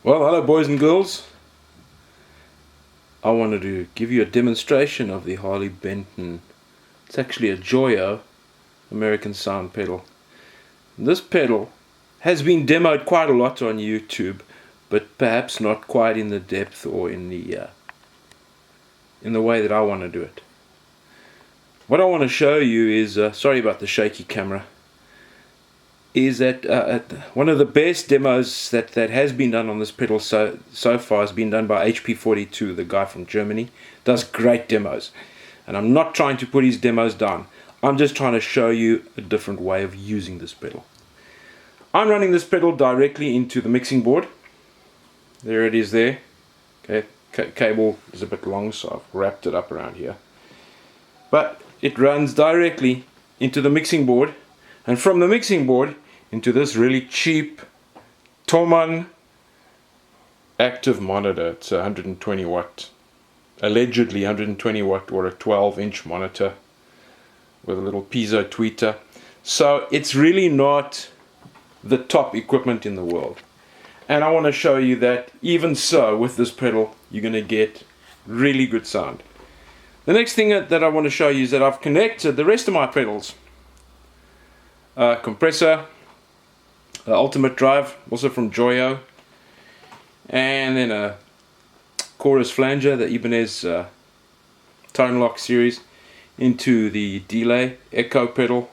Well, hello boys and girls. I wanted to give you a demonstration of the Harley Benton. It's actually a Joyo American Sound pedal. This pedal has been demoed quite a lot on YouTube, but perhaps not quite in the depth or in the way that I want to do it. What I want to show you is, sorry about the shaky camera, is that one of the best demos that has been done on this pedal so far has been done by HP42, the guy from Germany. Does great demos, and I'm not trying to put his demos down. I'm just trying to show you a different way of using this pedal. I'm running this pedal directly into the mixing board. There it is there. Okay, cable is a bit long, so I've wrapped it up around here. But it runs directly into the mixing board, and from the mixing board into this really cheap Thomann active monitor. It's a 120 watt, allegedly 120 watt or a 12-inch monitor with a little piezo tweeter. So it's really not the top equipment in the world. And I want to show you that even so, with this pedal, you're going to get really good sound. The next thing that I want to show you is that I've connected the rest of my pedals. Compressor, ultimate drive, also from Joyo, and then a chorus flanger, the Ibanez tone lock series, into the delay echo pedal,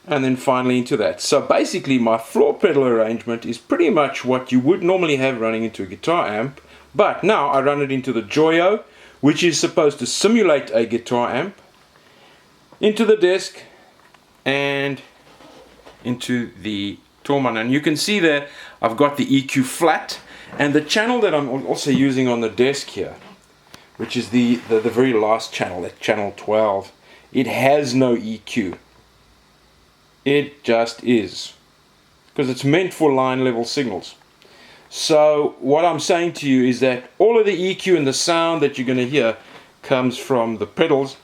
and then finally into that. So basically my floor pedal arrangement is pretty much what you would normally have running into a guitar amp, but now I run it into the Joyo, which is supposed to simulate a guitar amp, into the desk, and into the Thomann. And you can see there I've got the EQ flat, and the channel that I'm also using on the desk here, which is the very last channel, that channel 12, it has no EQ. It just is, because it's meant for line level signals. So what I'm saying to you is that all of the EQ and the sound that you're going to hear comes from the pedals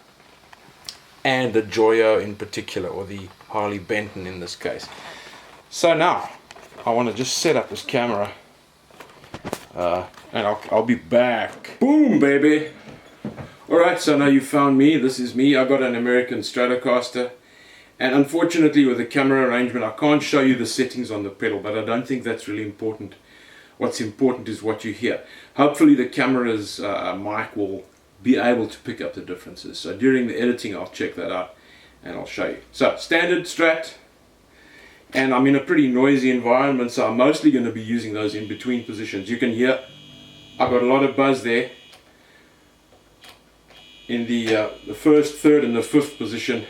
and the Joyo in particular, or the Harley Benton in this case. So now I want to just set up this camera, and I'll be back. Boom, baby. Alright, so now you found me. This is me. I got an American Stratocaster, and unfortunately with the camera arrangement I can't show you the settings on the pedal, but I don't think that's really important. What's important is what you hear. Hopefully the camera's mic will be able to pick up the differences. So during the editing I'll check that out and I'll show you. So standard Strat, and I'm in a pretty noisy environment, so I'm mostly going to be using those in between positions. You can hear I've got a lot of buzz there in the first, third and the fifth position,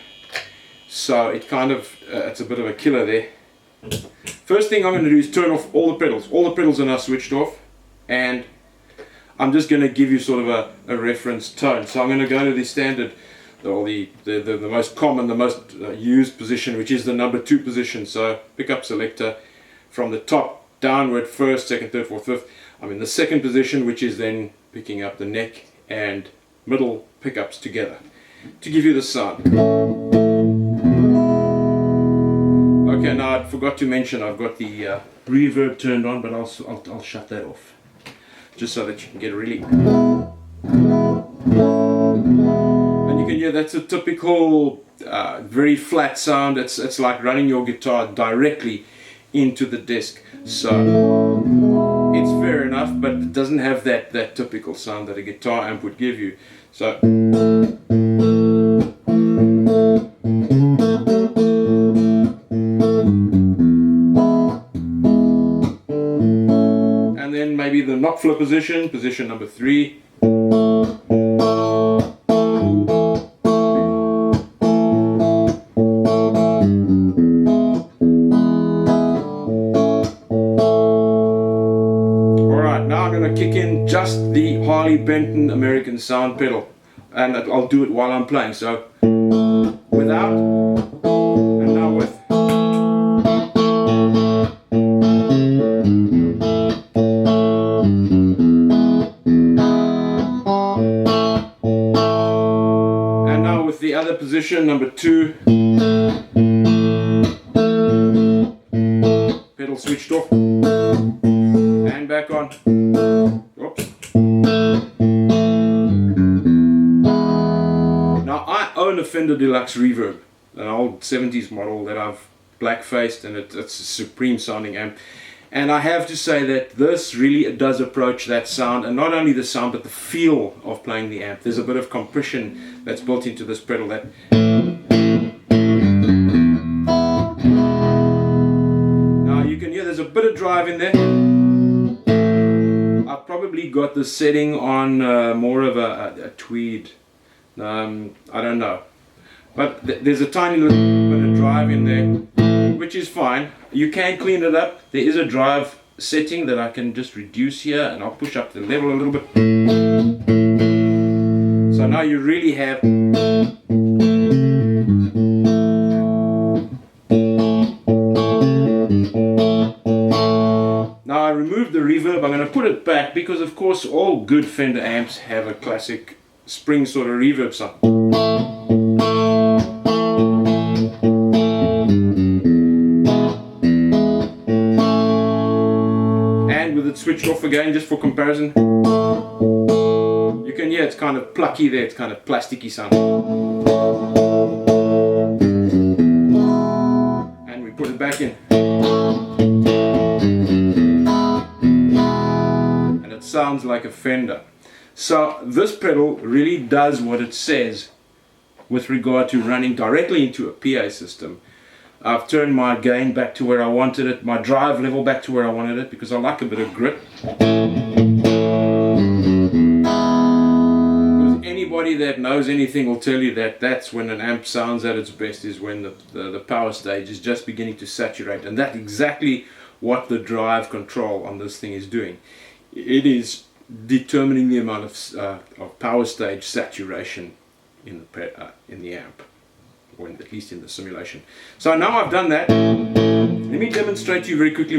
so it kind of it's a bit of a killer there. First thing I'm going to do is turn off all the pedals. All the pedals are now switched off, and I'm just going to give you sort of a reference tone. So I'm going to go to the standard, or the most common, the most used position, which is the number 2 position. So pickup selector from the top downward, first, second, third, fourth, fifth. I'm in the second position, which is then picking up the neck and middle pickups together to give you the sound. Okay, now I forgot to mention I've got the reverb turned on, but I'll shut that off, just so that you can get a really, and you can hear that's a typical very flat sound. It's like running your guitar directly into the desk, so it's fair enough, but it doesn't have that typical sound that a guitar amp would give you. So and then maybe the Knopfler position number 3. Alright, now I'm going to kick in just the Harley Benton American Sound pedal, and I'll do it while I'm playing. So without, and now with. And now with the other position, number 2, pedal switched off. Fender Deluxe Reverb, an old 70s model that I've black-faced, and it's a supreme sounding amp. And I have to say that this really does approach that sound, and not only the sound but the feel of playing the amp. There's a bit of compression that's built into this pedal that now you can hear there's a bit of drive in there. I've probably got the setting on more of a tweed. I don't know, but there's a tiny little bit of drive in there, which is fine. You can clean it up. There is a drive setting that I can just reduce here, and I'll push up the level a little bit. So now you really have now I removed the reverb. I'm going to put it back because of course all good Fender amps have a classic spring sort of reverb sound. And with it switched off again, just for comparison, you can hear it's kind of plucky there, it's kind of plasticky sound. And we put it back in. And it sounds like a Fender. So this pedal really does what it says with regard to running directly into a PA system. I've turned my gain back to where I wanted it, my drive level back to where I wanted it, because I like a bit of grit. Because anybody that knows anything will tell you that that's when an amp sounds at its best, is when the power stage is just beginning to saturate. And that's exactly what the drive control on this thing is doing. It is determining the amount of power stage saturation in the amp, or at least in the simulation. So now I've done that, let me demonstrate to you very quickly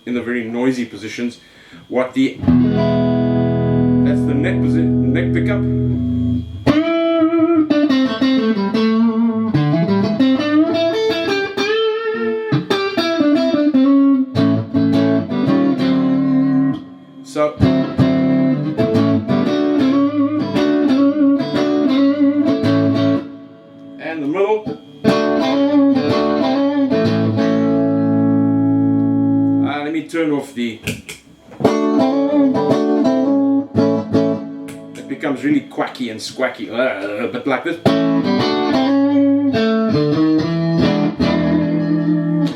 in the very noisy positions what that's the neck pickup. So and the middle. Let me turn off the. It becomes really quacky and squacky, but like this.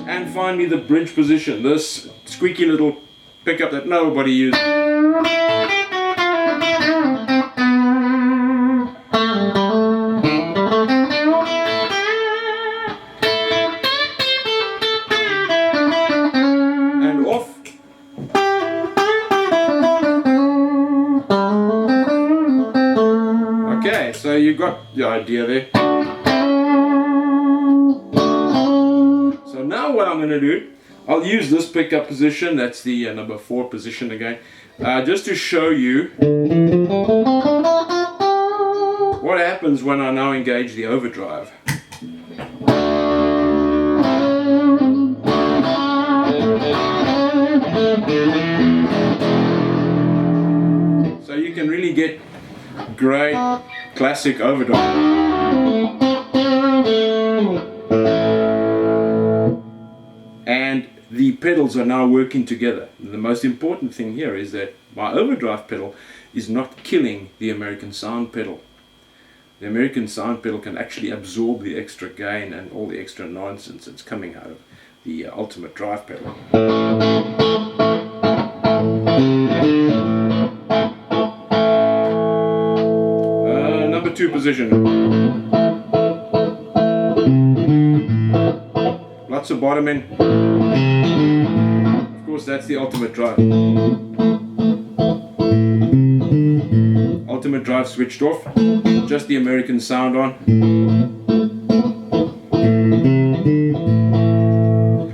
And finally, the bridge position. This squeaky little pickup that nobody uses. Okay, so you got the idea there. So now what I'm going to do, I'll use this pickup position, that's the number 4 position again, just to show you what happens when I now engage the overdrive. So you can really get great classic overdrive. And the pedals are now working together. The most important thing here is that my overdrive pedal is not killing the American Sound pedal. The American Sound pedal can actually absorb the extra gain and all the extra nonsense that's coming out of the ultimate drive pedal. Number 2 position. Lots of bottom end. Of course, that's the ultimate drive. Ultimate drive switched off. Just the American Sound on.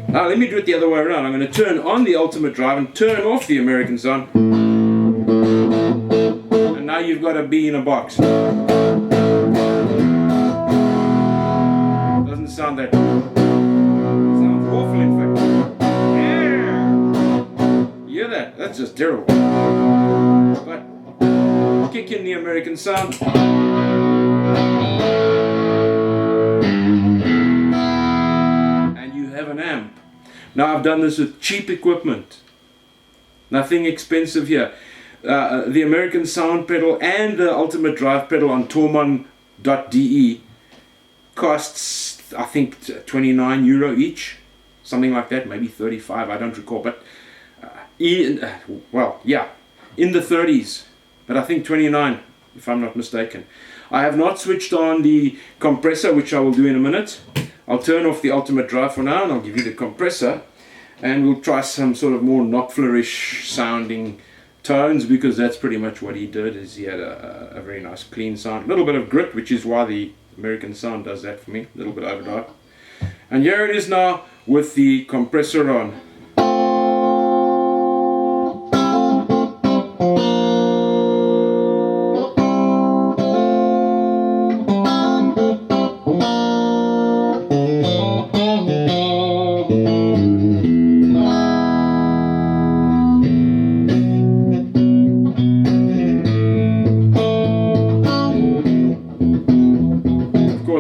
Now let me do it the other way around. I'm going to turn on the ultimate drive and turn off the American Sound. And now you've got a bee in a box. Doesn't sound that. Sounds awful, in fact. Yeah. You hear that? That's just terrible. But kick in the American Sound. Now I've done this with cheap equipment, nothing expensive here. The American Sound pedal and the Ultimate Drive pedal on Tormon.de costs, I think, €29 each, something like that, maybe 35, I don't recall, but well, yeah, in the 30s, but I think 29 if I'm not mistaken. I have not switched on the compressor, which I will do in a minute. I'll turn off the Ultimate Drive for now and I'll give you the compressor, and we'll try some sort of more Knopflerish sounding tones, because that's pretty much what he did. Is he had a very nice clean sound, a little bit of grit, which is why the American Sound does that for me, a little bit of overdrive. And here it is now with the compressor on.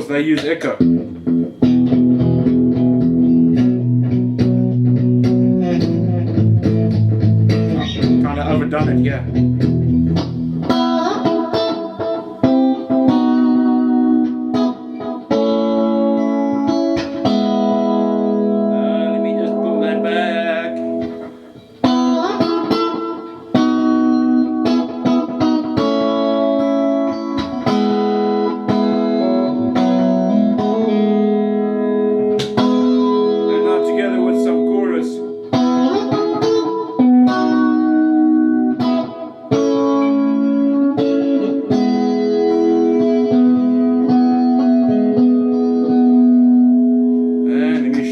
They use echo. Kind of overdone it, yeah. Let me just pull that back.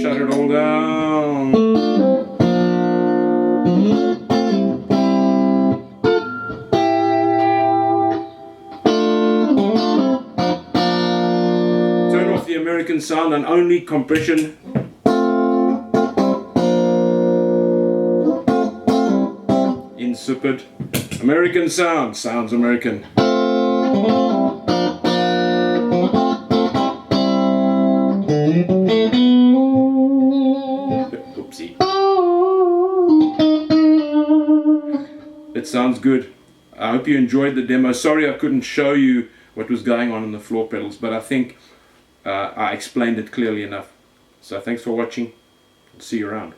Shut it all down. Turn off the American Sound and only compression. Insipid. American Sound sounds American. Oopsie. It sounds good. I hope you enjoyed the demo. Sorry I couldn't show you what was going on in the floor pedals, but I think I explained it clearly enough. So thanks for watching. See you around.